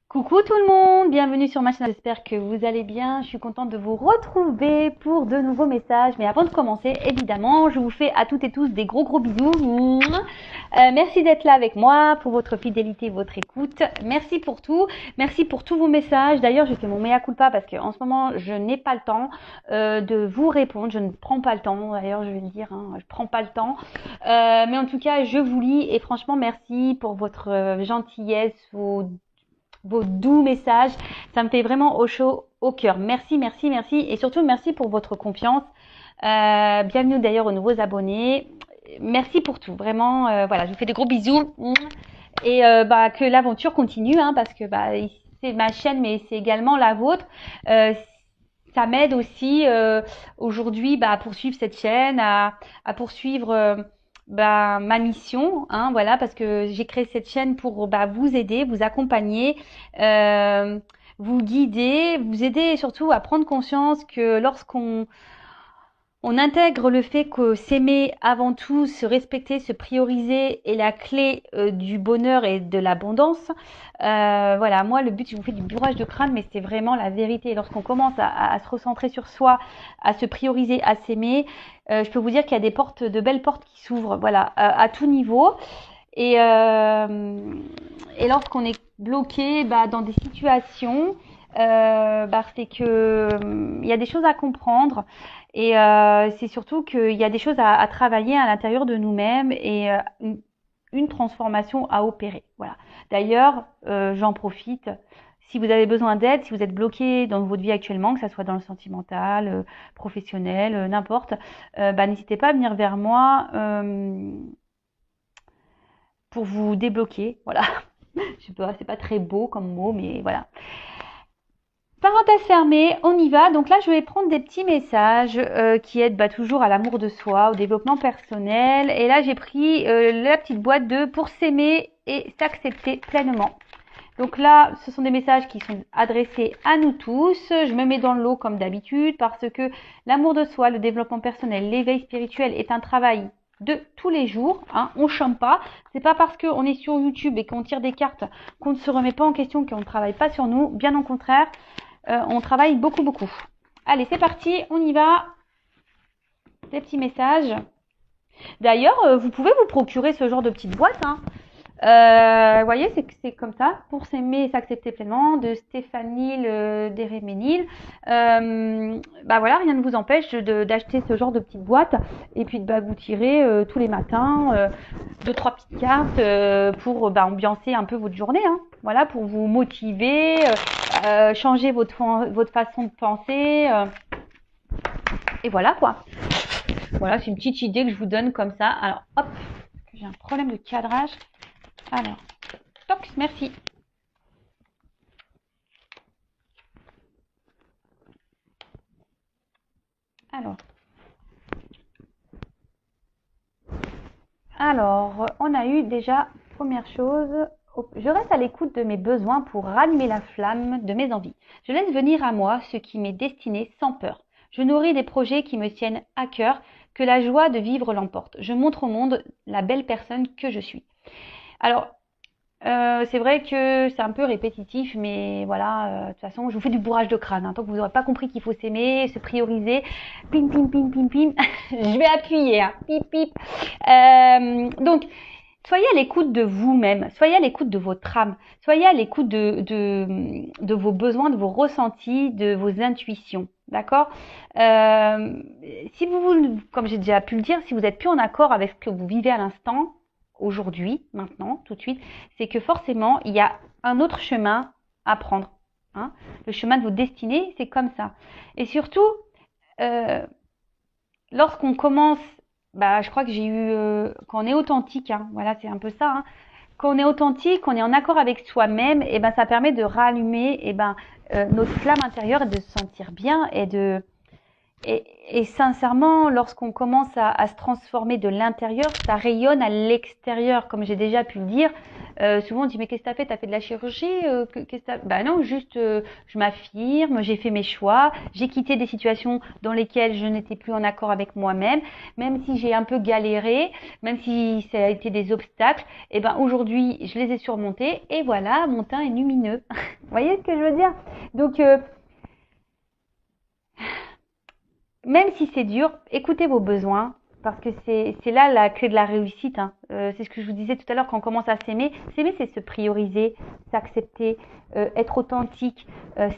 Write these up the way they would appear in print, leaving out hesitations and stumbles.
Coucou tout le monde, bienvenue sur ma chaîne, j'espère que vous allez bien. Je suis contente de vous retrouver pour de nouveaux messages. Mais avant de commencer, évidemment, je vous fais à toutes et tous des gros bisous. Merci d'être là avec moi, pour votre fidélité, votre écoute. Merci pour tout, merci pour tous vos messages. D'ailleurs, je fais mon mea culpa parce qu'en ce moment, je n'ai pas le temps de vous répondre. Je ne prends pas le temps, d'ailleurs, je vais le dire, je prends pas le temps. Mais en tout cas, je vous lis et franchement, merci pour votre gentillesse, vos doux messages. Ça me fait vraiment au chaud au cœur. Merci. Et surtout, merci pour votre confiance. Bienvenue d'ailleurs aux nouveaux abonnés. Merci pour tout. Vraiment, voilà, je vous fais des gros bisous. Et que l'aventure continue, parce que c'est ma chaîne, mais c'est également la vôtre. Ça m'aide aussi aujourd'hui à poursuivre cette chaîne, à poursuivre ma mission, voilà, parce que j'ai créé cette chaîne pour vous aider, vous accompagner, vous guider, vous aider surtout à prendre conscience que lorsqu'on intègre le fait que s'aimer avant tout, se respecter, se prioriser est la clé du bonheur et de l'abondance. Voilà, moi le but, je vous fais du bourrage de crâne, mais c'est vraiment la vérité. Lorsqu'on commence à se recentrer sur soi, à se prioriser, à s'aimer, je peux vous dire qu'il y a de belles portes qui s'ouvrent, voilà, à tout niveau. Et lorsqu'on est bloqué dans des situations, c'est que il y a des choses à comprendre. Et c'est surtout qu'il y a des choses à travailler à l'intérieur de nous-mêmes et une transformation à opérer. Voilà. D'ailleurs, j'en profite. Si vous avez besoin d'aide, si vous êtes bloqué dans votre vie actuellement, que ça soit dans le sentimental, professionnel, n'importe, n'hésitez pas à venir vers moi pour vous débloquer. Voilà. Je sais pas, c'est pas très beau comme mot, mais voilà. Parenthèse fermée, on y va. Donc là, je vais prendre des petits messages qui aident toujours à l'amour de soi, au développement personnel. Et là, j'ai pris la petite boîte de pour s'aimer et s'accepter pleinement. Donc là, ce sont des messages qui sont adressés à nous tous. Je me mets dans le lot comme d'habitude parce que l'amour de soi, le développement personnel, l'éveil spirituel est un travail de tous les jours. On chôme pas. C'est pas parce qu'on est sur YouTube et qu'on tire des cartes qu'on ne se remet pas en question, qu'on ne travaille pas sur nous. Bien au contraire. On travaille beaucoup. Allez, c'est parti, on y va. Des petits messages. D'ailleurs, vous pouvez vous procurer ce genre de petite boîte. Vous voyez, c'est comme ça. Pour s'aimer et s'accepter pleinement, de Stéphanie Deréménil. Voilà, rien ne vous empêche d'acheter ce genre de petite boîte et puis de vous tirer tous les matins 2-3 petites cartes pour ambiancer un peu votre journée. Voilà, pour vous motiver, changer votre façon de penser. Et voilà quoi. Voilà, c'est une petite idée que je vous donne comme ça. Alors, hop, j'ai un problème de cadrage. Alors, toc, merci. Alors, on a eu déjà, première chose, je reste à l'écoute de mes besoins pour rallumer la flamme de mes envies. Je laisse venir à moi ce qui m'est destiné sans peur. Je nourris des projets qui me tiennent à cœur, que la joie de vivre l'emporte. Je montre au monde la belle personne que je suis. Alors, c'est vrai que c'est un peu répétitif, mais voilà, de toute façon, je vous fais du bourrage de crâne. Tant que vous n'aurez pas compris qu'il faut s'aimer, se prioriser, pim, je vais appuyer, pip, pip. Donc, soyez à l'écoute de vous-même, soyez à l'écoute de votre âme, soyez à l'écoute de vos besoins, de vos ressentis, de vos intuitions. D'accord. Si vous, comme j'ai déjà pu le dire, si vous n'êtes plus en accord avec ce que vous vivez à l'instant, aujourd'hui, maintenant, tout de suite, c'est que forcément, il y a un autre chemin à prendre. Le chemin de vos destinées, c'est comme ça. Et surtout, lorsqu'on commence, je crois que j'ai eu, quand on est authentique, voilà, c'est un peu ça. Quand on est authentique, on est en accord avec soi-même, et ça permet de rallumer notre flamme intérieure et de se sentir bien et de Et sincèrement, lorsqu'on commence à se transformer de l'intérieur, ça rayonne à l'extérieur, comme j'ai déjà pu le dire. Souvent on dit mais qu'est-ce que t'as fait? T'as fait de la chirurgie? Qu'est-ce que bah non, juste je m'affirme, j'ai fait mes choix, j'ai quitté des situations dans lesquelles je n'étais plus en accord avec moi-même, même si j'ai un peu galéré, même si ça a été des obstacles, et ben aujourd'hui je les ai surmontés et voilà, mon teint est lumineux. Vous voyez ce que je veux dire? Donc même si c'est dur, écoutez vos besoins, parce que c'est là la clé de la réussite. Hein. C'est ce que je vous disais tout à l'heure quand on commence à s'aimer. S'aimer, c'est se prioriser, s'accepter, être authentique,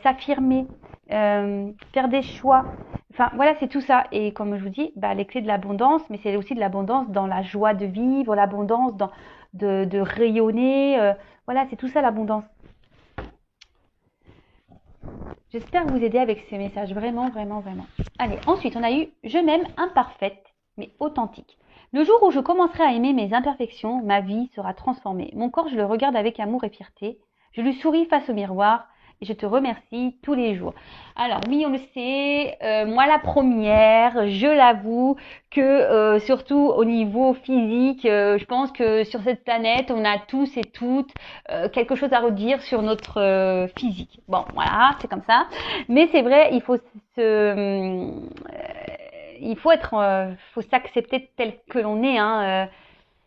s'affirmer, faire des choix. Enfin, voilà, c'est tout ça. Et comme je vous dis, bah, les clés de l'abondance, mais c'est aussi de l'abondance dans la joie de vivre, l'abondance dans de rayonner. Voilà, c'est tout ça l'abondance. J'espère vous aider avec ces messages, vraiment, vraiment, vraiment. Allez, ensuite, on a eu « Je m'aime imparfaite, mais authentique ». Le jour où je commencerai à aimer mes imperfections, ma vie sera transformée. Mon corps, je le regarde avec amour et fierté. Je lui souris face au miroir et je te remercie tous les jours. Alors oui, on le sait, moi la première, je l'avoue que surtout au niveau physique, je pense que sur cette planète, on a tous et toutes quelque chose à redire sur notre physique. Bon, voilà, c'est comme ça. Mais c'est vrai, il faut être, faut s'accepter tel que l'on est. Hein.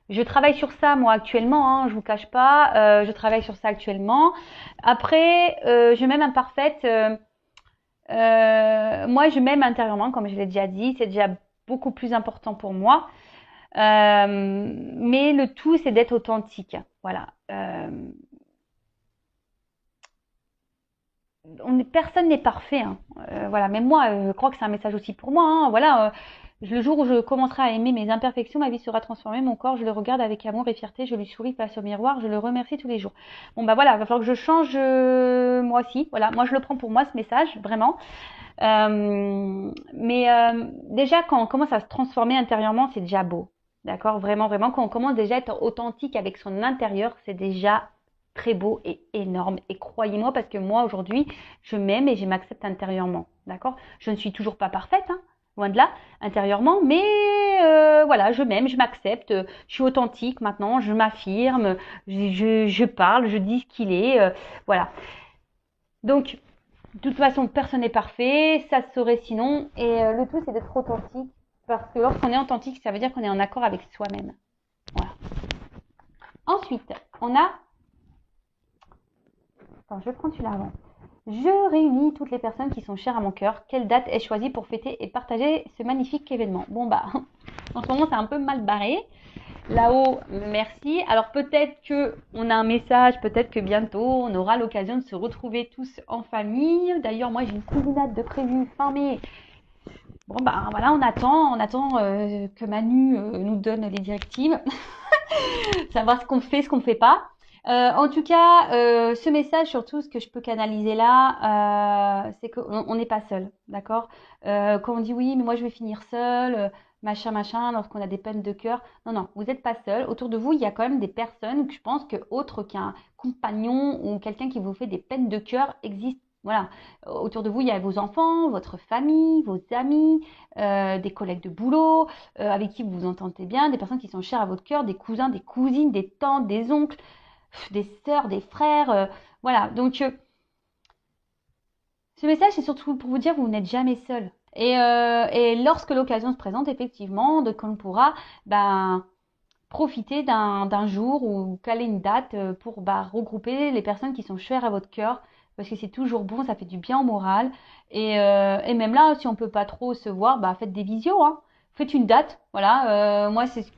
Je travaille sur ça moi actuellement, hein, je vous cache pas. Je travaille sur ça actuellement. Après, je m'aime imparfaite. Moi, je m'aime intérieurement, comme je l'ai déjà dit. C'est déjà beaucoup plus important pour moi. Mais le tout, c'est d'être authentique. Voilà. Personne n'est parfait. Hein. Voilà. Même moi, je crois que c'est un message aussi pour moi. Hein. Voilà. Le jour où je commencerai à aimer mes imperfections, ma vie sera transformée. Mon corps, je le regarde avec amour et fierté. Je lui souris face au miroir. Je le remercie tous les jours. Bon, bah voilà. Il va falloir que je change moi aussi. Voilà. Moi, je le prends pour moi, ce message, vraiment. Déjà, quand on commence à se transformer intérieurement, c'est déjà beau. D'accord? Vraiment, vraiment. Quand on commence déjà à être authentique avec son intérieur, c'est déjà très beau et énorme. Et croyez-moi, parce que moi, aujourd'hui, je m'aime et je m'accepte intérieurement. D'accord? Je ne suis toujours pas parfaite, hein, loin de là, intérieurement, mais voilà, je m'aime, je m'accepte, je suis authentique maintenant, je m'affirme, je parle, je dis ce qu'il est, voilà. Donc, de toute façon, personne n'est parfait, ça se saurait sinon, et le tout, c'est d'être authentique, parce que lorsqu'on est authentique, ça veut dire qu'on est en accord avec soi-même. Voilà. Ensuite, on a... Attends, je vais prendre celui-là avant. Je réunis toutes les personnes qui sont chères à mon cœur. Quelle date est choisie pour fêter et partager ce magnifique événement? Bon bah, en ce moment c'est un peu mal barré. Là-haut, merci. Alors peut-être que on a un message, peut-être que bientôt on aura l'occasion de se retrouver tous en famille. D'ailleurs, moi j'ai une cousinade de prévu fin mai. Bon bah voilà, on attend que Manu nous donne les directives, savoir ce qu'on fait, ce qu'on fait pas. En tout cas, ce message, surtout, ce que je peux canaliser là, c'est qu'on n'est pas seul, d'accord? Quand on dit oui, mais moi je vais finir seul, machin, lorsqu'on a des peines de cœur. Non, non, vous n'êtes pas seul. Autour de vous, il y a quand même des personnes que je pense que autre qu'un compagnon ou quelqu'un qui vous fait des peines de cœur existent. Voilà. Autour de vous, il y a vos enfants, votre famille, vos amis, des collègues de boulot, avec qui vous vous entendez bien, des personnes qui sont chères à votre cœur, des cousins, des cousines, des tantes, des oncles, des sœurs, des frères. Voilà. Donc, ce message, c'est surtout pour vous dire que vous n'êtes jamais seul. Et lorsque l'occasion se présente, effectivement, de qu'on pourra profiter d'un jour ou caler une date pour regrouper les personnes qui sont chères à votre cœur. Parce que c'est toujours bon, ça fait du bien au moral. Et même là, si on peut pas trop se voir, faites des visios. Hein. Faites une date. Voilà. Moi, c'est ce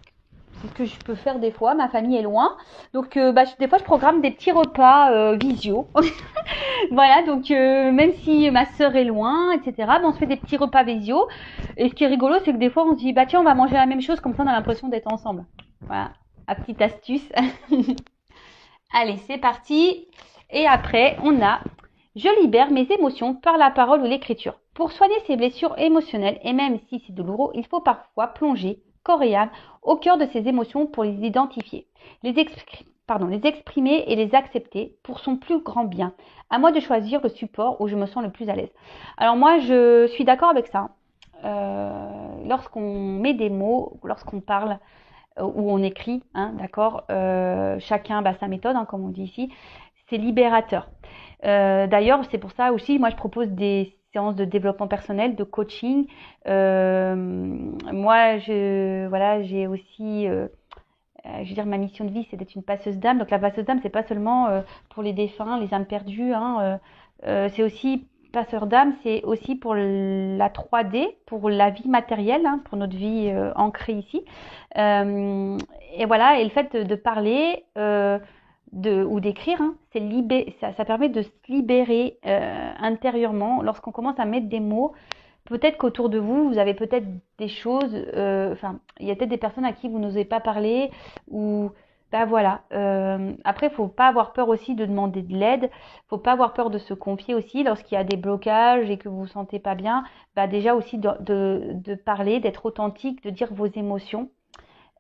que je peux faire des fois. Ma famille est loin. Donc, des fois, je programme des petits repas visio. Voilà, donc même si ma sœur est loin, etc., on se fait des petits repas visio. Et ce qui est rigolo, c'est que des fois, on se dit, tiens, on va manger la même chose, comme ça, on a l'impression d'être ensemble. Voilà, la petite astuce. Allez, c'est parti. Et après, on a « Je libère mes émotions par la parole ou l'écriture. Pour soigner ces blessures émotionnelles, et même si c'est douloureux, il faut parfois plonger, corps et âme, au cœur de ces émotions pour les identifier, les exprimer et les accepter pour son plus grand bien. À moi de choisir le support où je me sens le plus à l'aise. » Alors moi, je suis d'accord avec ça. lorsqu'on met des mots, lorsqu'on parle ou on écrit, hein, d'accord, chacun sa méthode, hein, comme on dit ici, c'est libérateur. D'ailleurs, c'est pour ça aussi, moi je propose des séances de développement personnel, de coaching. Moi, j'ai aussi, je veux dire, ma mission de vie, c'est d'être une passeuse d'âme. Donc la passeuse d'âme, c'est pas seulement pour les défunts, les âmes perdues, hein, c'est aussi passeur d'âme, c'est aussi pour la 3D, pour la vie matérielle, hein, pour notre vie ancrée ici. Et voilà, et le fait de parler ou d'écrire, hein, ça permet de se libérer intérieurement. Lorsqu'on commence à mettre des mots, peut-être qu'autour de vous, vous avez peut-être des choses, il y a peut-être des personnes à qui vous n'osez pas parler, ou voilà. Après, faut pas avoir peur aussi de demander de l'aide, faut pas avoir peur de se confier aussi lorsqu'il y a des blocages et que vous vous sentez pas bien. Déjà aussi de parler, d'être authentique, de dire vos émotions.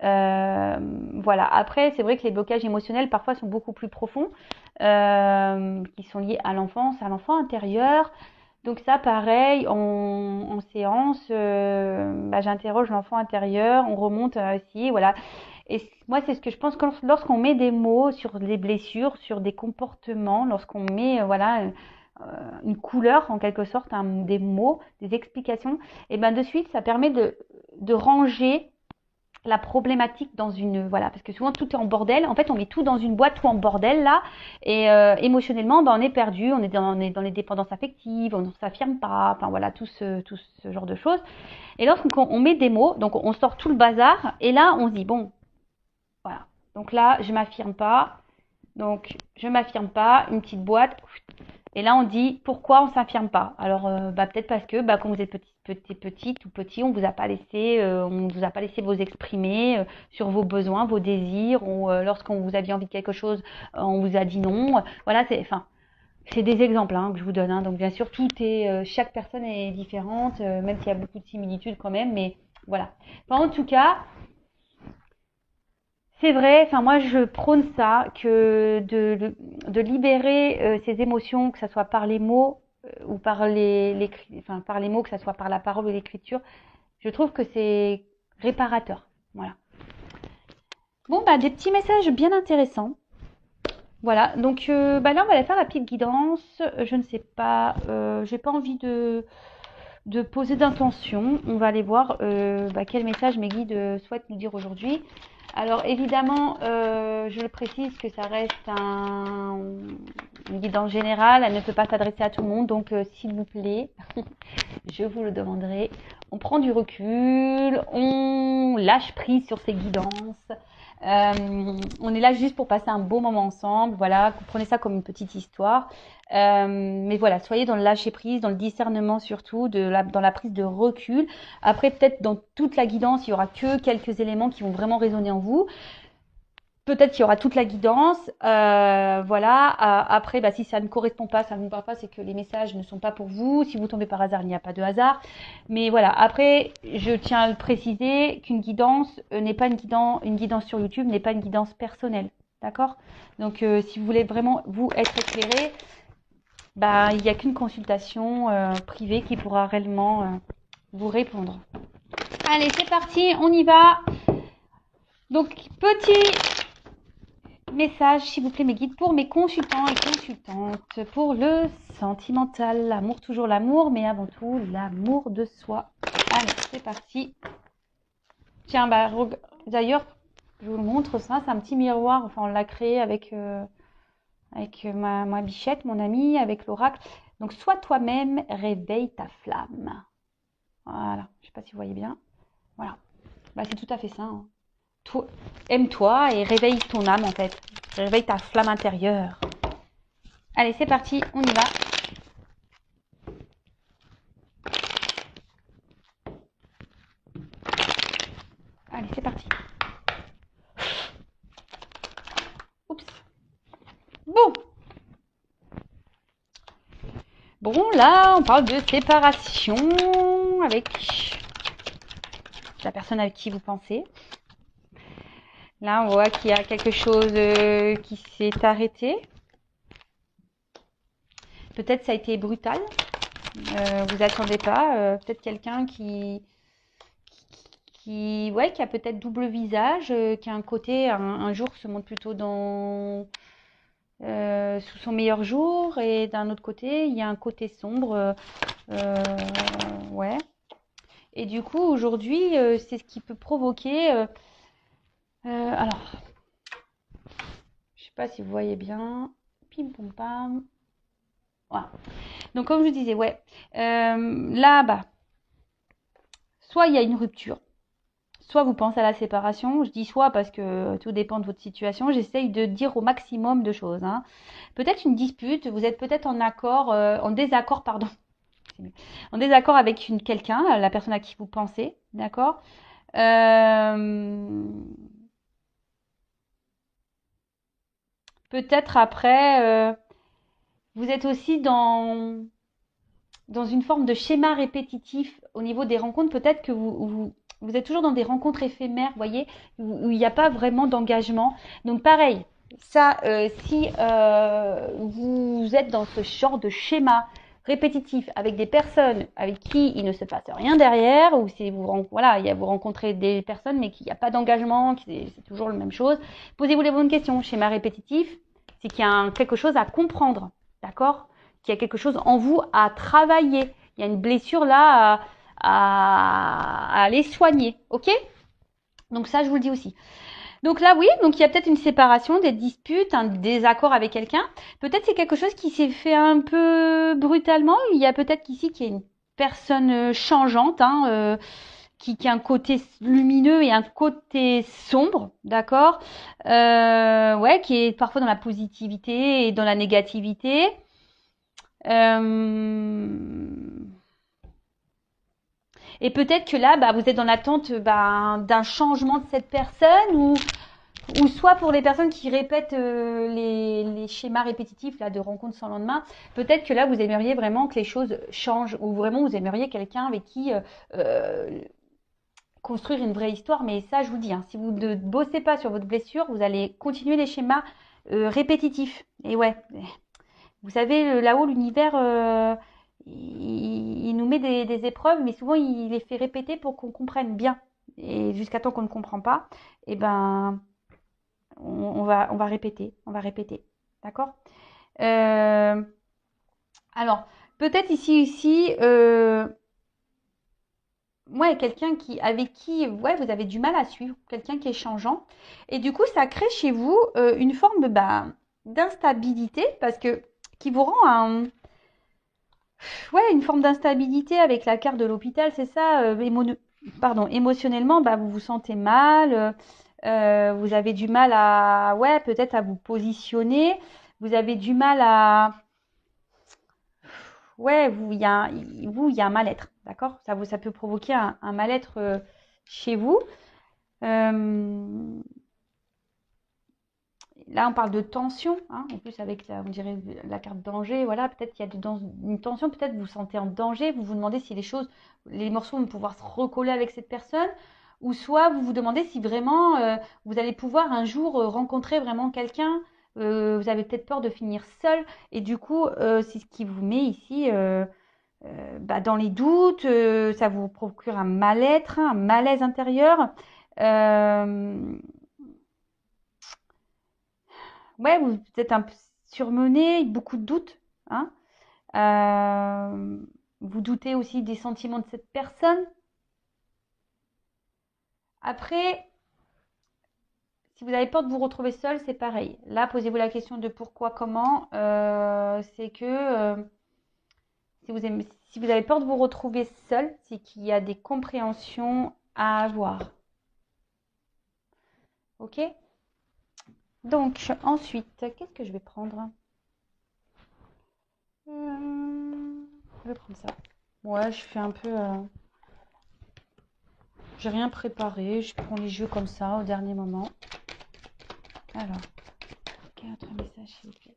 Voilà. Après, c'est vrai que les blocages émotionnels parfois sont beaucoup plus profonds, qui sont liés à l'enfance, à l'enfant intérieur. Donc ça, pareil, en séance, j'interroge l'enfant intérieur, on remonte aussi, voilà. Et moi, c'est ce que je pense que lorsqu'on met des mots sur les blessures, sur des comportements, lorsqu'on met, une couleur en quelque sorte, des mots, des explications, et de suite, ça permet de ranger la problématique dans une, voilà, parce que souvent tout est en bordel. En fait, on met tout dans une boîte, tout en bordel là, et émotionnellement, on est perdu, on est dans les dépendances affectives, on ne s'affirme pas, enfin voilà, tout ce genre de choses. Et lorsqu'on met des mots, donc on sort tout le bazar, et là, on se dit bon, voilà. Donc là, je m'affirme pas. Donc, je m'affirme pas, une petite boîte. Et là, on dit pourquoi on s'affirme pas. Alors, peut-être parce que quand vous êtes petite ou petit, on vous a pas laissé vous exprimer sur vos besoins, vos désirs, ou lorsqu'on vous aviez envie de quelque chose, on vous a dit non. Voilà, c'est des exemples que je vous donne. Donc, bien sûr, chaque personne est différente, même s'il y a beaucoup de similitudes quand même. Mais voilà. En tout cas, c'est vrai, moi je prône ça, que de libérer ces émotions, que ce soit par les mots ou par par les mots, que ce soit par la parole ou l'écriture, je trouve que c'est réparateur. Voilà. Bon, des petits messages bien intéressants. Voilà, donc là on va aller faire la petite guidance. Je ne sais pas, j'ai pas envie de poser d'intention. On va aller voir quel message mes guides souhaitent nous dire aujourd'hui. Alors évidemment, je le précise que ça reste une guidance générale, elle ne peut pas s'adresser à tout le monde, donc s'il vous plaît, je vous le demanderai, on prend du recul, on lâche prise sur ces guidances, on est là juste pour passer un beau moment ensemble, voilà, prenez ça comme une petite histoire. Mais voilà, soyez dans le lâcher prise, dans le discernement surtout, dans la prise de recul. Après, peut-être dans toute la guidance, il y aura que quelques éléments qui vont vraiment résonner en vous. Peut-être qu'il y aura toute la guidance, voilà. Après, si ça ne correspond pas, ça ne vous parle pas, c'est que les messages ne sont pas pour vous. Si vous tombez par hasard, il n'y a pas de hasard. Mais voilà. Après, je tiens à le préciser qu'une guidance n'est pas une guidance sur YouTube n'est pas une guidance personnelle, d'accord? Donc, si vous voulez vraiment vous être éclairé, il n'y a qu'une consultation privée qui pourra réellement vous répondre. Allez, c'est parti, on y va. Donc, petit message, s'il vous plaît, mes guides, pour mes consultants et consultantes, pour le sentimental, l'amour, toujours l'amour, mais avant tout, l'amour de soi. Allez, c'est parti. Tiens, d'ailleurs, je vous le montre, ça, c'est un petit miroir, on l'a créé avec ma bichette, mon amie, avec l'oracle. Donc, sois toi-même, réveille ta flamme. Voilà, je ne sais pas si vous voyez bien. Voilà, c'est tout à fait ça. Aime-toi et réveille ton âme en fait. Réveille ta flamme intérieure. Allez, c'est parti, on y va. Allez, c'est parti. Oups. Bon, là, on parle de séparation avec la personne avec qui vous pensez. Là, on voit qu'il y a quelque chose qui s'est arrêté. Peut-être ça a été brutal. Vous attendez pas. Peut-être quelqu'un ouais, qui a peut-être double visage, qui a un côté, un jour se montre plutôt sous son meilleur jour, et d'un autre côté, il y a un côté sombre. Ouais. Et du coup, aujourd'hui, c'est ce qui peut provoquer. Alors, je sais pas si vous voyez bien. Pim pom pam. Voilà. Donc, comme je disais, ouais. Là, bah, soit il y a une rupture, soit vous pensez à la séparation. Je dis soit parce que tout dépend de votre situation. J'essaye de dire au maximum de choses, hein. Peut-être une dispute, vous êtes peut-être en désaccord, pardon. En désaccord avec quelqu'un, la personne à qui vous pensez, d'accord. Peut-être après, vous êtes aussi dans une forme de schéma répétitif au niveau des rencontres. Peut-être que vous êtes toujours dans des rencontres éphémères, vous voyez, où il n'y a pas vraiment d'engagement. Donc pareil, ça, si vous êtes dans ce genre de schéma répétitif avec des personnes avec qui il ne se passe rien derrière, ou si vous rencontrez des personnes mais qu'il n'y a pas d'engagement, c'est toujours la même chose, posez-vous les bonnes questions. Schéma répétitif, c'est qu'il y a quelque chose à comprendre, d'accord, qu'il y a quelque chose en vous à travailler. Il y a une blessure là à aller soigner, ok? Donc ça, je vous le dis aussi. Donc là, oui, donc il y a peut-être une séparation, des disputes, un désaccord avec quelqu'un. Peut-être c'est quelque chose qui s'est fait un peu brutalement. Il y a peut-être qu'ici qu'il y a une personne changeante, hein, qui a un côté lumineux et un côté sombre, d'accord, ouais, qui est parfois dans la positivité et dans la négativité. Et peut-être que là, bah, vous êtes dans l'attente d'un changement de cette personne, ou soit pour les personnes qui répètent les schémas répétitifs là, de rencontres sans lendemain, peut-être que là, vous aimeriez vraiment que les choses changent, ou vraiment vous aimeriez quelqu'un avec qui construire une vraie histoire. Mais ça, je vous dis, hein, si vous ne bossez pas sur votre blessure, vous allez continuer les schémas répétitifs. Et ouais, vous savez, là-haut, l'univers, il nous met des épreuves, mais souvent, il les fait répéter pour qu'on comprenne bien. Et jusqu'à temps qu'on ne comprend pas, eh ben, on va répéter, on va répéter. D'accord. Alors, peut-être ici, ouais, quelqu'un avec qui ouais, vous avez du mal à suivre, quelqu'un qui est changeant. Et du coup, ça crée chez vous une forme d'instabilité, parce que qui vous rend ouais, une forme d'instabilité avec la carte de l'hôpital, c'est ça. Émotionnellement, bah, vous vous sentez mal. Vous avez du mal ouais, peut-être à vous positionner. Vous avez du mal ouais, il y a un mal-être, d'accord? Ça peut provoquer un mal-être chez vous. Euh, Là, on parle de tension, hein, en plus avec on dirait la carte danger, voilà, peut-être qu'il y a une tension, peut-être vous vous sentez en danger, vous vous demandez si les morceaux vont pouvoir se recoller avec cette personne, ou soit vous vous demandez si vraiment vous allez pouvoir un jour rencontrer vraiment quelqu'un. Vous avez peut-être peur de finir seul, et du coup, c'est ce qui vous met ici dans les doutes. Ça vous procure un mal-être, un malaise intérieur. Euh, ouais, vous êtes un peu surmené, beaucoup de doutes, hein. Euh, Vous doutez aussi des sentiments de cette personne. Après, si vous avez peur de vous retrouver seul, c'est pareil. Là, posez-vous la question de pourquoi, comment. C'est que si vous avez peur de vous retrouver seul, c'est qu'il y a des compréhensions à avoir. Ok? Donc, ensuite, qu'est-ce que je vais prendre? Je vais prendre ça. Ouais, je fais un peu. J'ai rien préparé, je prends les jeux comme ça au dernier moment. Alors, quel autre message s'il vous plaît?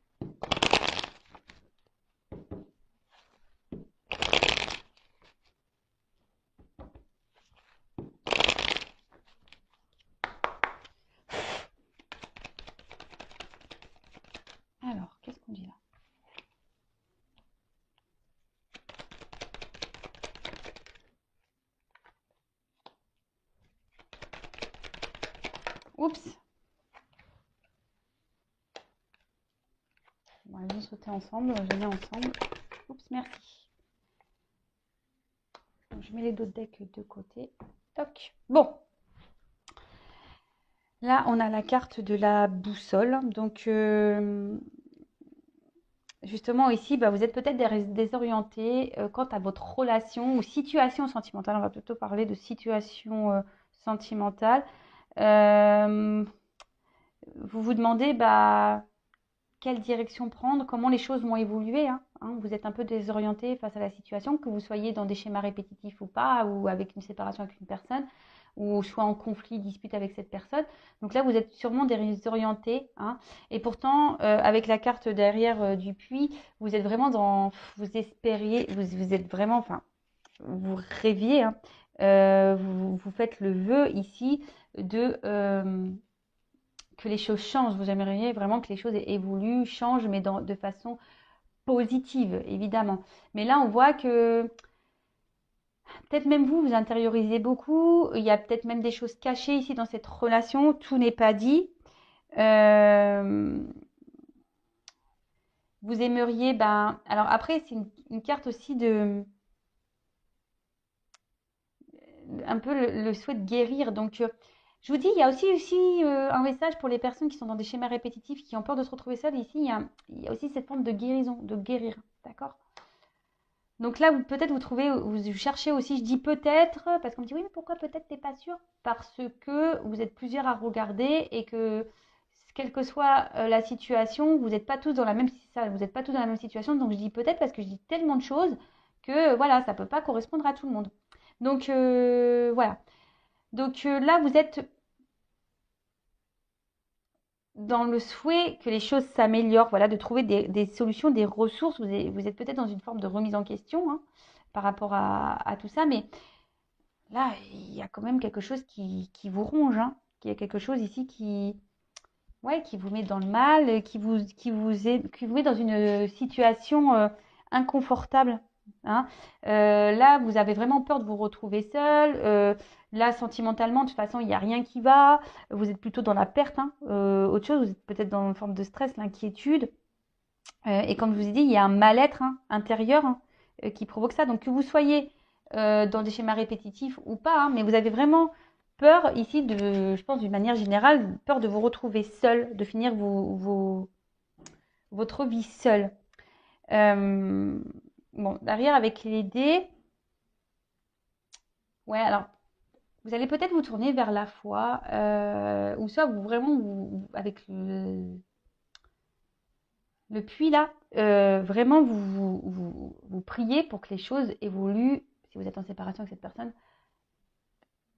Alors, qu'est-ce qu'on dit là? Oups. On va les sauter ensemble, je les mets ensemble. Oups, merci. Donc, je mets les deux decks de côté. Toc. Bon. Là, on a la carte de la boussole. Donc, justement, ici, bah, vous êtes peut-être désorienté quant à votre relation ou situation sentimentale. On va plutôt parler de situation sentimentale. Vous vous demandez, bah, quelle direction prendre, comment les choses vont évoluer. Vous êtes un peu désorienté face à la situation, que vous soyez dans des schémas répétitifs ou pas, ou avec une séparation avec une personne, ou soit en conflit, dispute avec cette personne. Donc là, vous êtes sûrement désorienté. Et pourtant, avec la carte derrière du puits, vous êtes vraiment dans... Vous espériez, vous êtes vraiment... Enfin, vous rêviez. Vous faites le vœu ici de... que les choses changent. Vous aimeriez vraiment que les choses évoluent, changent, mais de façon positive, évidemment. Mais là, on voit que peut-être même vous intériorisez beaucoup. Il y a peut-être même des choses cachées ici dans cette relation. Tout n'est pas dit. Vous aimeriez, ben... Alors après, c'est une carte aussi de... Un peu le souhait de guérir. Donc... je vous dis, il y a aussi un message pour les personnes qui sont dans des schémas répétitifs, qui ont peur de se retrouver seules. Ici, il y a aussi cette forme de guérison, de guérir. D'accord? Donc là, peut-être vous cherchez aussi, je dis peut-être, parce qu'on me dit oui, mais pourquoi peut-être t'es pas sûr? Parce que vous êtes plusieurs à regarder et que, quelle que soit la situation, vous n'êtes pas tous dans la même, vous n'êtes pas tous dans la même situation. Donc je dis peut-être parce que je dis tellement de choses que voilà, ça ne peut pas correspondre à tout le monde. Donc voilà. Donc là, vous êtes dans le souhait que les choses s'améliorent, voilà, de trouver des solutions, des ressources. Vous êtes peut-être dans une forme de remise en question par rapport à tout ça, mais là, il y a quand même quelque chose qui vous ronge, Il y a quelque chose ici qui vous met dans le mal, qui vous met dans une situation inconfortable. Là, vous avez vraiment peur de vous retrouver seul. Là, sentimentalement, de toute façon, il n'y a rien qui va. Vous êtes plutôt dans la perte. Autre chose, vous êtes peut-être dans une forme de stress, l'inquiétude. Et comme je vous ai dit, il y a un mal-être intérieur qui provoque ça. Donc, que vous soyez dans des schémas répétitifs ou pas, mais vous avez vraiment peur ici, je pense d'une manière générale, peur de vous retrouver seul, de finir votre vie seul. Bon, derrière, avec les dés, ouais, alors, vous allez peut-être vous tourner vers la foi, ou soit avec le puits là, vraiment vous priez pour que les choses évoluent, si vous êtes en séparation avec cette personne,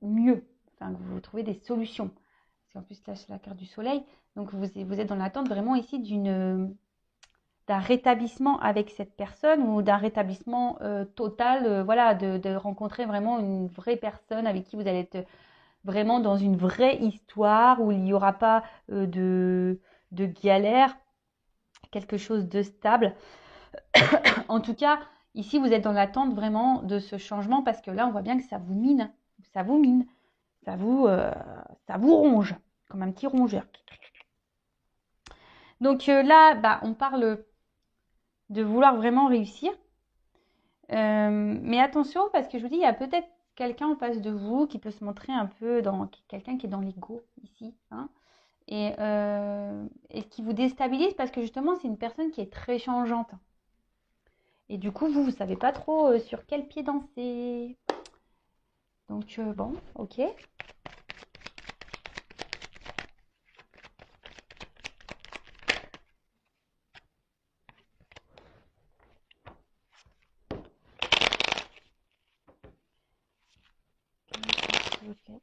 mieux, enfin que vous trouvez des solutions. Parce qu'en plus là c'est la carte du soleil, donc vous êtes dans l'attente vraiment ici d'un rétablissement avec cette personne ou d'un rétablissement total, voilà, de rencontrer vraiment une vraie personne avec qui vous allez être vraiment dans une vraie histoire où il n'y aura pas de galère, quelque chose de stable. En tout cas, ici, vous êtes dans l'attente vraiment de ce changement parce que là, on voit bien que ça vous mine, ça vous mine, ça vous ronge, comme un petit rongeur. Donc là, bah, on parle de vouloir vraiment réussir. Mais attention, parce que je vous dis, il y a peut-être quelqu'un en face de vous qui peut se montrer un peu quelqu'un qui est dans l'ego ici, et qui vous déstabilise parce que justement, c'est une personne qui est très changeante. Et du coup, vous ne savez pas trop sur quel pied danser. Donc, bon, ok. Ok.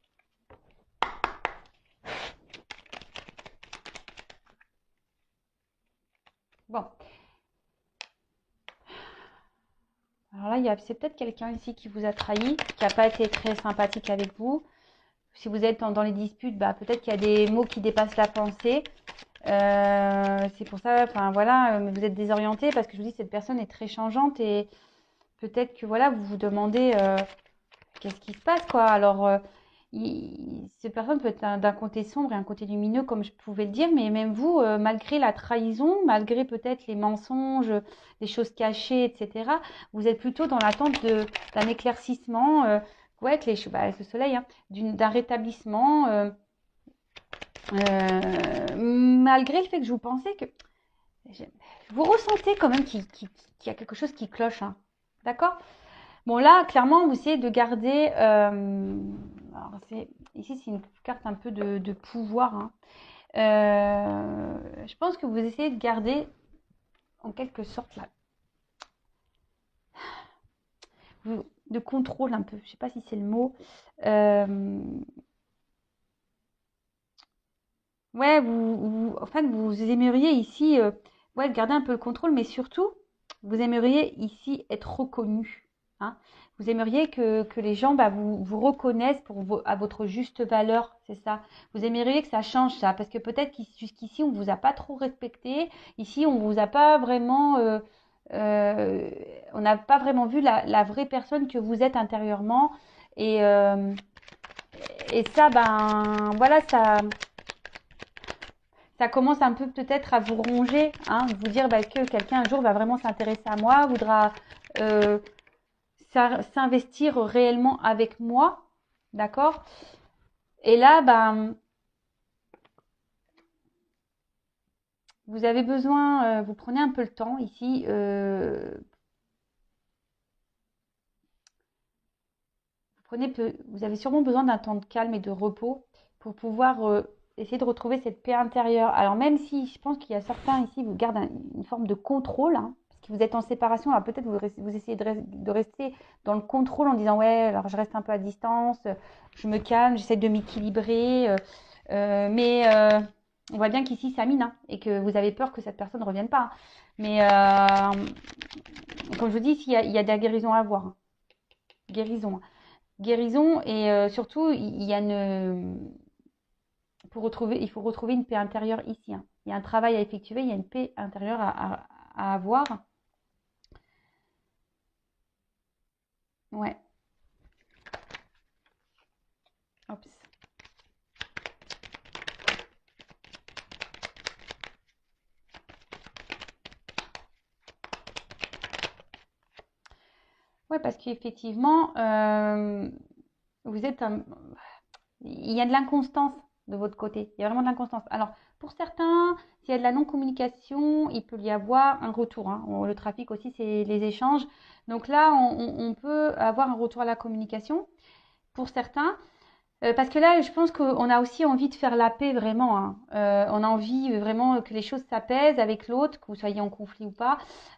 Bon. Alors là, c'est peut-être quelqu'un ici qui vous a trahi, qui n'a pas été très sympathique avec vous. Si vous êtes dans les disputes, bah, peut-être qu'il y a des mots qui dépassent la pensée. C'est pour ça, enfin voilà, vous êtes désorienté parce que je vous dis, cette personne est très changeante et peut-être que voilà, vous vous demandez qu'est-ce qui se passe, quoi. Alors, cette personne peut être d'un côté sombre et un côté lumineux, comme je pouvais le dire, mais même vous, malgré la trahison, malgré peut-être les mensonges, les choses cachées, etc., vous êtes plutôt dans l'attente d'un éclaircissement, ouais, avec avec le soleil, hein, d'un rétablissement, malgré le fait que je vous pensais que vous ressentez quand même qu'il y a quelque chose qui cloche, hein. D'accord? Bon, là, clairement, vous essayez de garder. Alors ici, c'est une carte un peu de pouvoir, hein. Je pense que vous essayez de garder, en quelque sorte, là, de contrôle un peu. Je ne sais pas si c'est le mot. Euh, ouais, en fait, vous aimeriez ici, ouais, garder un peu le contrôle, mais surtout, vous aimeriez ici être reconnu, hein. Vous aimeriez que les gens vous reconnaissent à votre juste valeur, c'est ça. Vous aimeriez que ça change ça, parce que peut-être jusqu'ici, on vous a pas trop respecté. Ici, on vous a pas vraiment, euh, on n'a pas vraiment vu la vraie personne que vous êtes intérieurement. Et, euh, et ça, ben, voilà, ça commence un peu peut-être à vous ronger, hein, vous dire que quelqu'un un jour va vraiment s'intéresser à moi, voudra euh, s'investir réellement avec moi, d'accord? Et là, ben, vous avez besoin, vous prenez un peu le temps ici, vous avez sûrement besoin d'un temps de calme et de repos pour pouvoir essayer de retrouver cette paix intérieure. Alors même si je pense qu'il y a certains ici vous gardent une forme de contrôle, hein, parce que vous êtes en séparation, alors peut-être vous essayez de rester dans le contrôle en disant ouais, alors je reste un peu à distance, je me calme, j'essaie de m'équilibrer, mais on voit bien qu'ici ça mine, hein, et que vous avez peur que cette personne ne revienne pas, hein. Mais comme je vous dis, il y a de la guérison à avoir, hein. Guérison, hein. Guérison et surtout, il y a il faut retrouver une paix intérieure ici, hein. Il y a un travail à effectuer, il y a une paix intérieure à avoir. Ouais. Oups. Ouais, parce qu'effectivement, vous êtes il y a de l'inconstance de votre côté. Il y a vraiment de l'inconstance. Alors, pour certains, s'il y a de la non-communication, il peut y avoir un retour, hein. Le trafic aussi, c'est les échanges. Donc là, on peut avoir un retour à la communication pour certains. Parce que là, je pense qu'on a aussi envie de faire la paix vraiment, hein. On a envie vraiment que les choses s'apaisent avec l'autre, que vous soyez en conflit ou pas,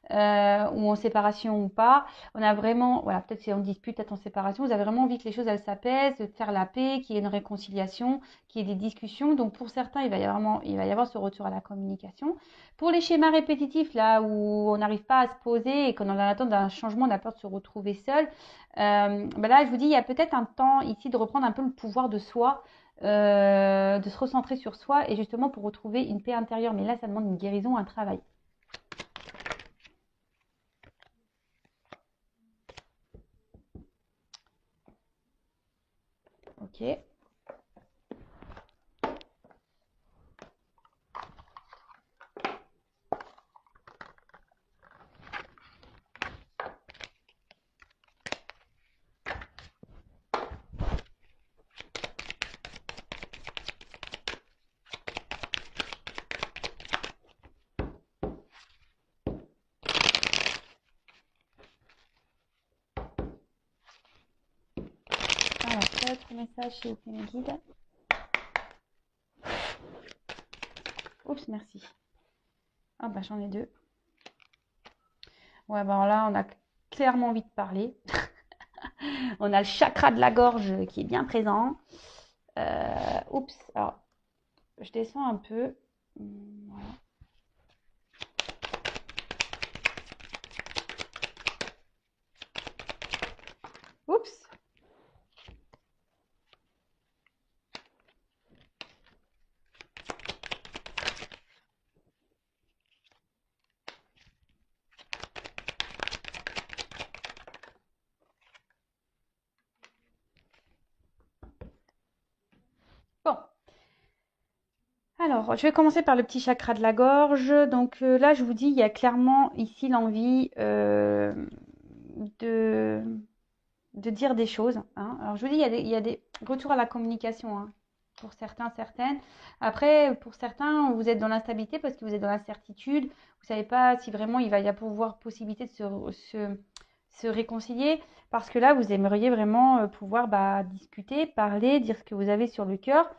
ou en séparation ou pas. On a vraiment, voilà, peut-être si on dispute, peut-être en séparation, vous avez vraiment envie que les choses elles s'apaisent, de faire la paix, qu'il y ait une réconciliation, qu'il y ait des discussions. Donc pour certains, il va y avoir ce retour à la communication. Pour les schémas répétitifs, là où on n'arrive pas à se poser et qu'on est en attente d'un changement, on a peur de se retrouver seul. Là, je vous dis, il y a peut-être un temps ici de reprendre un peu le pouvoir de soi, de se recentrer sur soi et justement pour retrouver une paix intérieure. Mais là, ça demande une guérison, un travail. Ok. Alors, quel autre message chez mes guides? Oups, merci. Ah bah j'en ai deux. Ouais, bah là, on a clairement envie de parler. On a le chakra de la gorge qui est bien présent. Oups, alors je descends un peu. Voilà. Oups. Alors, je vais commencer par le petit chakra de la gorge. Donc là, je vous dis, il y a clairement ici l'envie de, de dire des choses, hein. Alors, je vous dis, il y a des retours à la communication, hein, pour certains, certaines. Après, pour certains, vous êtes dans l'instabilité parce que vous êtes dans l'incertitude. Vous ne savez pas si vraiment il va y avoir possibilité de se réconcilier. Parce que là, vous aimeriez vraiment pouvoir discuter, parler, dire ce que vous avez sur le cœur.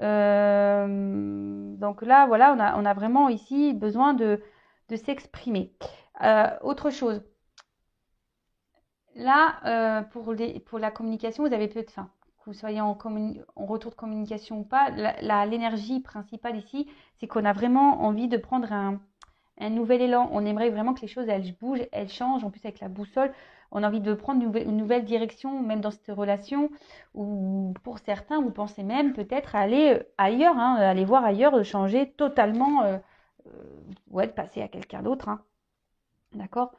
Donc là, voilà, on a vraiment ici besoin de s'exprimer. Autre chose. Là, pour la communication, vous avez peut-être faim. Que vous soyez en retour de communication ou pas, l'énergie principale ici, c'est qu'on a vraiment envie de prendre un nouvel élan. On aimerait vraiment que les choses, elles bougent, elles changent. En plus, avec la boussole, on a envie de prendre une nouvelle direction, même dans cette relation. Ou pour certains, vous pensez même peut-être aller ailleurs, hein, aller voir ailleurs, changer totalement, ouais, de passer à quelqu'un d'autre, hein. D'accord.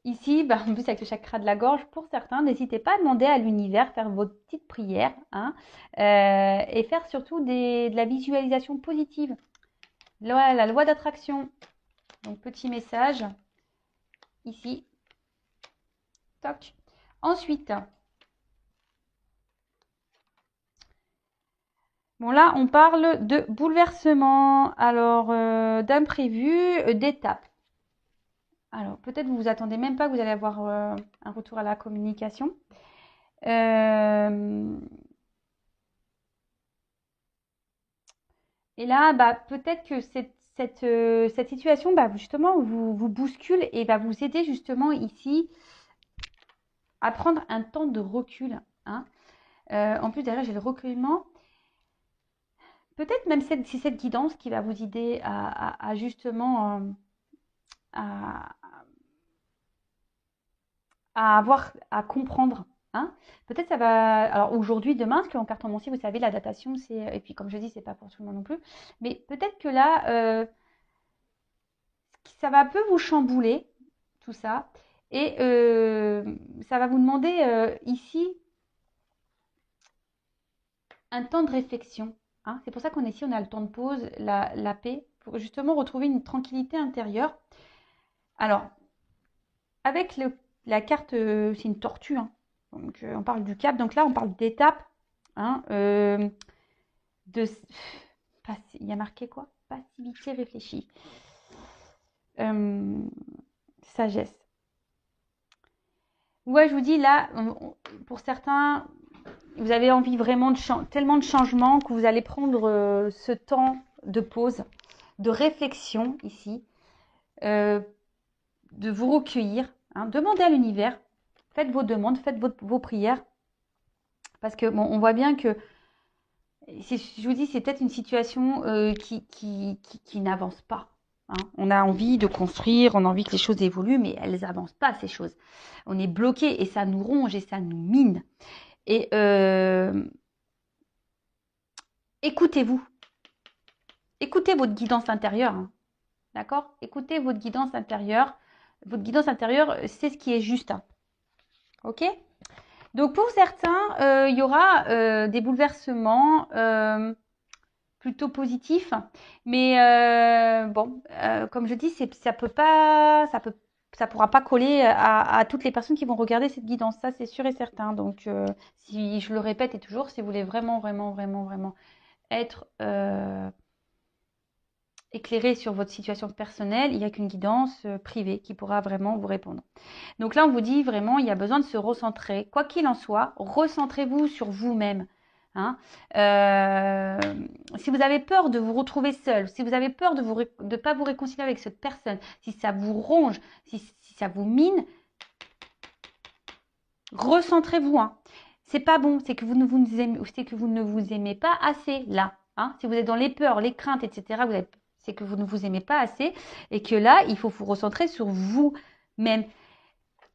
Ici, en plus avec le chakra de la gorge, pour certains, n'hésitez pas à demander à l'univers, faire votre petite prière, hein, et faire surtout de la visualisation positive. La loi d'attraction. Donc, petit message ici. Toc. Ensuite, bon là, on parle de bouleversement, alors d'imprévu, d'étapes. Alors, peut-être vous vous attendez même pas que vous allez avoir un retour à la communication. Et là, peut-être que cette situation, justement, vous bouscule et va vous aider justement ici à prendre un temps de recul, hein. En plus, derrière, j'ai le recueillement. Peut-être même c'est cette guidance qui va vous aider à justement à, à comprendre, hein. Peut-être ça va. Alors aujourd'hui, demain, parce qu'en cartomancie, vous savez, la datation, c'est. Et puis, comme je dis, c'est pas pour tout le monde non plus. Mais peut-être que là, ça va un peu vous chambouler, tout ça. Et ça va vous demander ici un temps de réflexion, hein. C'est pour ça qu'on est ici, on a le temps de pause, la paix, pour justement retrouver une tranquillité intérieure. Alors, avec la carte, c'est une tortue, hein. Donc, on parle du cap. Donc là, on parle d'étapes, hein, il y a marqué quoi? Passivité réfléchie. Sagesse. Ouais, je vous dis là, pour certains, vous avez envie vraiment tellement de changements que vous allez prendre ce temps de pause, de réflexion ici, de vous recueillir, hein. Demandez à l'univers, faites vos demandes, faites vos prières, parce que bon, on voit bien que, je vous dis, c'est peut-être une situation qui n'avance pas, hein. On a envie de construire, on a envie que les choses évoluent, mais elles n'avancent pas, ces choses. On est bloqué et ça nous ronge et ça nous mine. Et écoutez-vous. Écoutez votre guidance intérieure, hein. D'accord? Écoutez votre guidance intérieure. Votre guidance intérieure, c'est ce qui est juste, hein. Ok? Donc pour certains, il y aura des bouleversements plutôt positifs. Mais bon, comme je dis, ça pourra pas coller à toutes les personnes qui vont regarder cette guidance. Ça, c'est sûr et certain. Donc, si je le répète et toujours, si vous voulez vraiment, vraiment, vraiment, vraiment être éclairé sur votre situation personnelle, il n'y a qu'une guidance privée qui pourra vraiment vous répondre. Donc là, on vous dit vraiment, il y a besoin de se recentrer. Quoi qu'il en soit, recentrez-vous sur vous-même, hein. Si vous avez peur de vous retrouver seul, si vous avez peur de ne pas vous réconcilier avec cette personne, si ça vous ronge, si ça vous mine, recentrez-vous, hein. C'est pas bon, c'est que vous ne vous aimez pas assez là, hein. Si vous êtes dans les peurs, les craintes, etc., c'est que vous ne vous aimez pas assez et que là, il faut vous recentrer sur vous-même.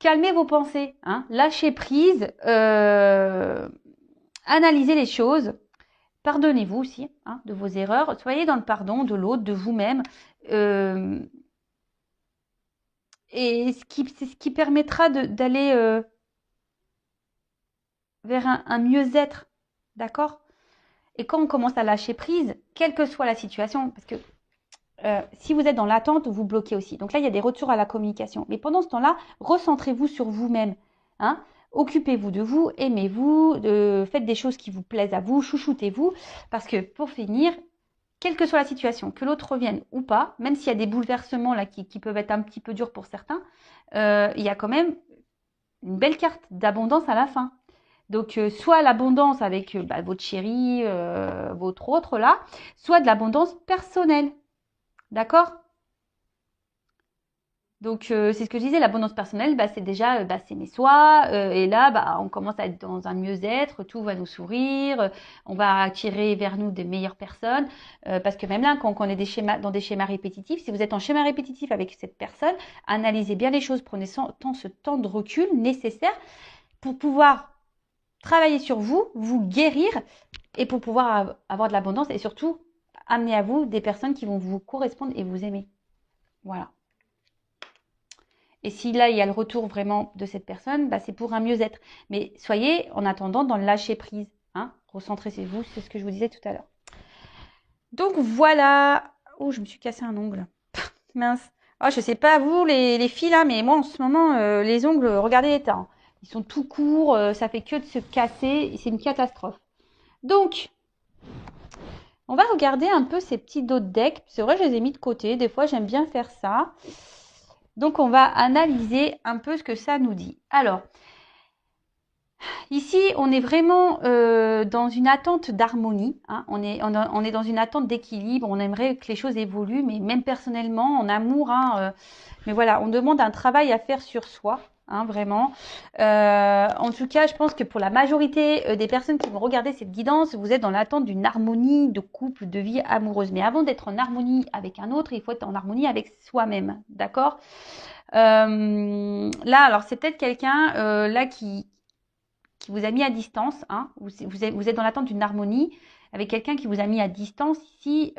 Calmez vos pensées, hein. Lâchez prise, analysez les choses, pardonnez-vous aussi, hein, de vos erreurs, soyez dans le pardon de l'autre, de vous-même, et c'est ce qui permettra d'aller vers un mieux-être, d'accord? Et quand on commence à lâcher prise, quelle que soit la situation, parce que si vous êtes dans l'attente, vous bloquez aussi. Donc là, il y a des retours à la communication. Mais pendant ce temps-là, recentrez-vous sur vous-même. Hein. Occupez-vous de vous, aimez-vous, faites des choses qui vous plaisent à vous, chouchoutez-vous. Parce que pour finir, quelle que soit la situation, que l'autre revienne ou pas, même s'il y a des bouleversements là qui peuvent être un petit peu durs pour certains, il y a quand même une belle carte d'abondance à la fin. Donc, soit l'abondance avec votre chéri, votre autre là, soit de l'abondance personnelle. D'accord? Donc, c'est ce que je disais, l'abondance personnelle, c'est déjà s'aimer soi. Et là, on commence à être dans un mieux-être, tout va nous sourire, on va attirer vers nous des meilleures personnes. Parce que même là, quand on est dans des schémas répétitifs, si vous êtes en schéma répétitif avec cette personne, analysez bien les choses, prenez ce temps de recul nécessaire pour pouvoir travailler sur vous, vous guérir et pour pouvoir avoir de l'abondance et surtout amener à vous des personnes qui vont vous correspondre et vous aimer. Voilà. Et si là, il y a le retour vraiment de cette personne, c'est pour un mieux-être. Mais soyez en attendant dans le lâcher-prise. Hein. Recentrez-vous, c'est ce que je vous disais tout à l'heure. Donc voilà. Oh, je me suis cassé un ongle. Mince. Oh, je sais pas vous, les filles là, mais moi en ce moment, les ongles, regardez l'état. Hein. Ils sont tout courts, ça fait que de se casser. C'est une catastrophe. Donc, on va regarder un peu ces petits dos de deck. C'est vrai, je les ai mis de côté. Des fois, j'aime bien faire ça. Donc, on va analyser un peu ce que ça nous dit. Alors, ici, on est vraiment dans une attente d'harmonie. Hein. On est dans une attente d'équilibre. On aimerait que les choses évoluent, mais même personnellement, en amour. Hein, mais voilà, on demande un travail à faire sur soi. Hein, vraiment. En tout cas, je pense que pour la majorité des personnes qui vont regarder cette guidance, vous êtes dans l'attente d'une harmonie de couple, de vie amoureuse. Mais avant d'être en harmonie avec un autre, il faut être en harmonie avec soi-même. D'accord? Là, alors c'est peut-être quelqu'un là qui vous a mis à distance. Hein, vous êtes dans l'attente d'une harmonie avec quelqu'un qui vous a mis à distance ici.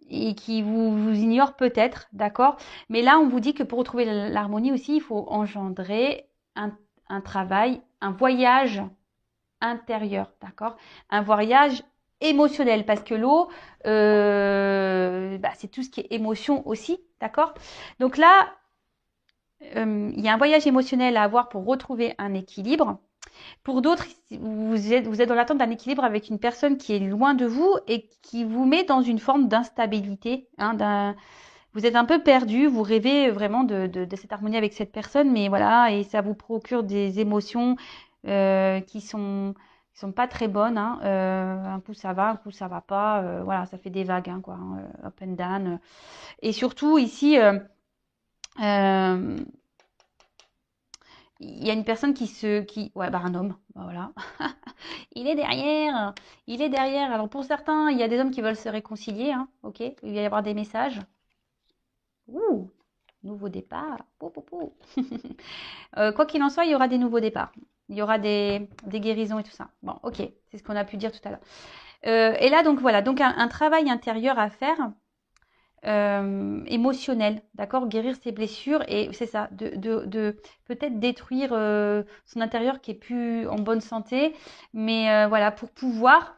Et qui vous ignore peut-être, d'accord? Mais là, on vous dit que pour retrouver l'harmonie aussi, il faut engendrer un travail, un voyage intérieur, d'accord? Un voyage émotionnel, parce que l'eau, c'est tout ce qui est émotion aussi, d'accord? Donc là, il y a un voyage émotionnel à avoir pour retrouver un équilibre. Pour d'autres, vous êtes dans l'attente d'un équilibre avec une personne qui est loin de vous et qui vous met dans une forme d'instabilité. Hein, vous êtes un peu perdu, vous rêvez vraiment de cette harmonie avec cette personne, mais voilà, et ça vous procure des émotions qui sont pas très bonnes. Hein. Un coup ça va, un coup ça va pas. Voilà, ça fait des vagues, hein, quoi, hein, up and down. Et surtout ici, il y a une personne un homme, voilà. Il est derrière, il est derrière. Alors pour certains, il y a des hommes qui veulent se réconcilier, hein, ok. Il va y avoir des messages. Ouh, nouveau départ. Pou, pou, pou. Quoi qu'il en soit, il y aura des nouveaux départs. Il y aura des guérisons et tout ça. Bon, ok, c'est ce qu'on a pu dire tout à l'heure. Et là, donc voilà, donc un travail intérieur à faire. Émotionnel, d'accord, guérir ses blessures et c'est ça, de peut-être détruire son intérieur qui est plus en bonne santé, mais voilà, pour pouvoir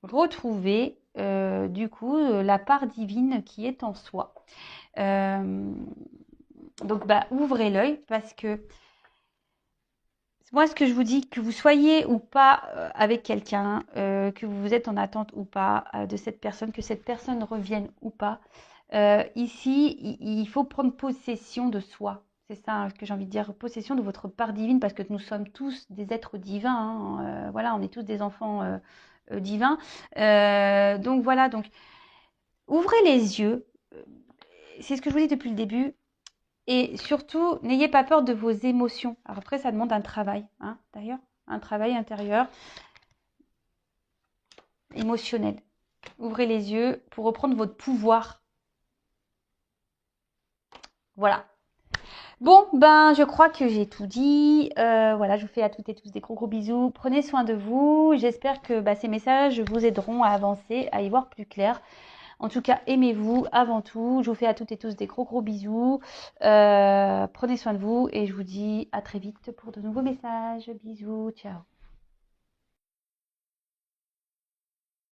retrouver du coup la part divine qui est en soi. Donc ouvrez l'œil parce que moi, ce que je vous dis, que vous soyez ou pas avec quelqu'un, que vous êtes en attente ou pas de cette personne, que cette personne revienne ou pas, ici, il faut prendre possession de soi. C'est ça hein, que j'ai envie de dire, possession de votre part divine, parce que nous sommes tous des êtres divins. Hein, voilà, on est tous des enfants divins. Donc voilà, donc ouvrez les yeux. C'est ce que je vous dis depuis le début. Et surtout, n'ayez pas peur de vos émotions. Alors après, ça demande un travail, hein, d'ailleurs, un travail intérieur, émotionnel. Ouvrez les yeux pour reprendre votre pouvoir. Voilà. Bon, je crois que j'ai tout dit. Voilà, je vous fais à toutes et tous des gros bisous. Prenez soin de vous. J'espère que ces messages vous aideront à avancer, à y voir plus clair. En tout cas, aimez-vous avant tout. Je vous fais à toutes et tous des gros bisous. Prenez soin de vous et je vous dis à très vite pour de nouveaux messages. Bisous, ciao.